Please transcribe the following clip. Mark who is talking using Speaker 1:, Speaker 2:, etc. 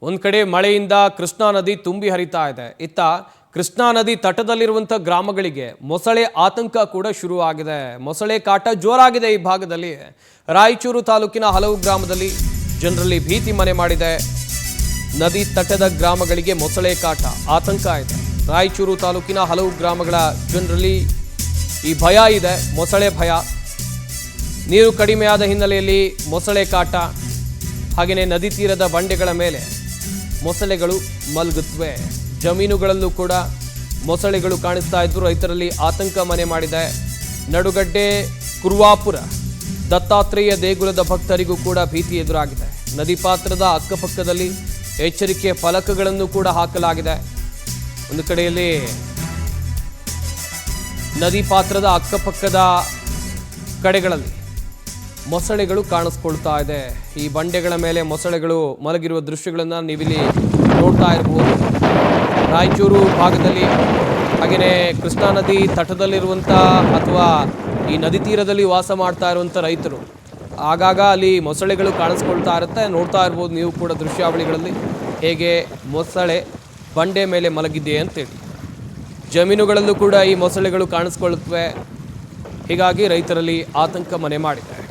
Speaker 1: ಒಂದು ಕಡೆ ಮಳೆಯಿಂದ ಕೃಷ್ಣಾ ನದಿ ತುಂಬಿ ಹರಿತಾ ಇದೆ. ಇತ್ತ ಕೃಷ್ಣಾ ನದಿ ತಟದಲ್ಲಿರುವಂಥ ಗ್ರಾಮಗಳಿಗೆ ಮೊಸಳೆ ಆತಂಕ ಕೂಡ ಶುರುವಾಗಿದೆ. ಮೊಸಳೆ ಕಾಟ ಜೋರಾಗಿದೆ ಈ ಭಾಗದಲ್ಲಿ. ರಾಯಚೂರು ತಾಲೂಕಿನ ಹಲವು ಗ್ರಾಮದಲ್ಲಿ ಜನರಲ್ಲಿ ಭೀತಿ ಮನೆ ಮಾಡಿದೆ. ನದಿ ತಟದ ಗ್ರಾಮಗಳಿಗೆ ಮೊಸಳೆ ಕಾಟ ಆತಂಕ ಇದೆ. ರಾಯಚೂರು ತಾಲೂಕಿನ ಹಲವು ಗ್ರಾಮಗಳ ಜನರಲ್ಲಿ ಈ ಭಯ ಇದೆ, ಮೊಸಳೆ ಭಯ. ನೀರು ಕಡಿಮೆಯಾದ ಹಿನ್ನೆಲೆಯಲ್ಲಿ ಮೊಸಳೆ ಕಾಟ, ಹಾಗೆಯೇ ನದಿ ತೀರದ ಬಂಡೆಗಳ ಮೇಲೆ ಮೊಸಳೆಗಳು ಮಲಗುತ್ತವೆ. ಜಮೀನುಗಳಲ್ಲೂ ಕೂಡ ಮೊಸಳೆಗಳು ಕಾಣಿಸ್ತಾ ಇದ್ದು ರೈತರಲ್ಲಿ ಆತಂಕ ಮನೆ ಮಾಡಿದೆ. ನಡುಗಡ್ಡೆ ಕುರುವಾಪುರ ದತ್ತಾತ್ರೇಯ ದೇಗುಲದ ಭಕ್ತರಿಗೂ ಕೂಡ ಭೀತಿ ಎದುರಾಗಿದೆ. ನದಿ ಪಾತ್ರದ ಅಕ್ಕಪಕ್ಕದಲ್ಲಿ ಎಚ್ಚರಿಕೆ ಫಲಕಗಳನ್ನು ಕೂಡ ಹಾಕಲಾಗಿದೆ. ಒಂದು ಕಡೆಯಲ್ಲಿ ನದಿ ಪಾತ್ರದ ಅಕ್ಕಪಕ್ಕದ ಕಡೆಗಳಲ್ಲಿ ಮೊಸಳೆಗಳು ಕಾಣಿಸ್ಕೊಳ್ತಾ ಇದೆ. ಈ ಬಂಡೆಗಳ ಮೇಲೆ ಮೊಸಳೆಗಳು ಮಲಗಿರುವ ದೃಶ್ಯಗಳನ್ನು ನೀವಿಲ್ಲಿ ನೋಡ್ತಾ ಇರಬಹುದು. ರಾಯಚೂರು ಭಾಗದಲ್ಲಿ ಹಾಗೆಯೇ ಕೃಷ್ಣಾ ನದಿ ತಟದಲ್ಲಿರುವಂಥ ಅಥವಾ ಈ ನದಿ ತೀರದಲ್ಲಿ ವಾಸ ಮಾಡ್ತಾ ಇರುವಂಥ ರೈತರು ಆಗಾಗ ಅಲ್ಲಿ ಮೊಸಳೆಗಳು ಕಾಣಿಸ್ಕೊಳ್ತಾ ಇರುತ್ತೆ. ನೋಡ್ತಾ ಇರ್ಬೋದು ನೀವು ಕೂಡ ದೃಶ್ಯಾವಳಿಗಳಲ್ಲಿ ಹೇಗೆ ಮೊಸಳೆ ಬಂಡೆ ಮೇಲೆ ಮಲಗಿದೆ ಅಂತೇಳಿ. ಜಮೀನುಗಳಲ್ಲೂ ಕೂಡ ಈ ಮೊಸಳೆಗಳು ಕಾಣಿಸ್ಕೊಳ್ಳುತ್ತವೆ. ಹೀಗಾಗಿ ರೈತರಲ್ಲಿ ಆತಂಕ ಮನೆ ಮಾಡಿದೆ.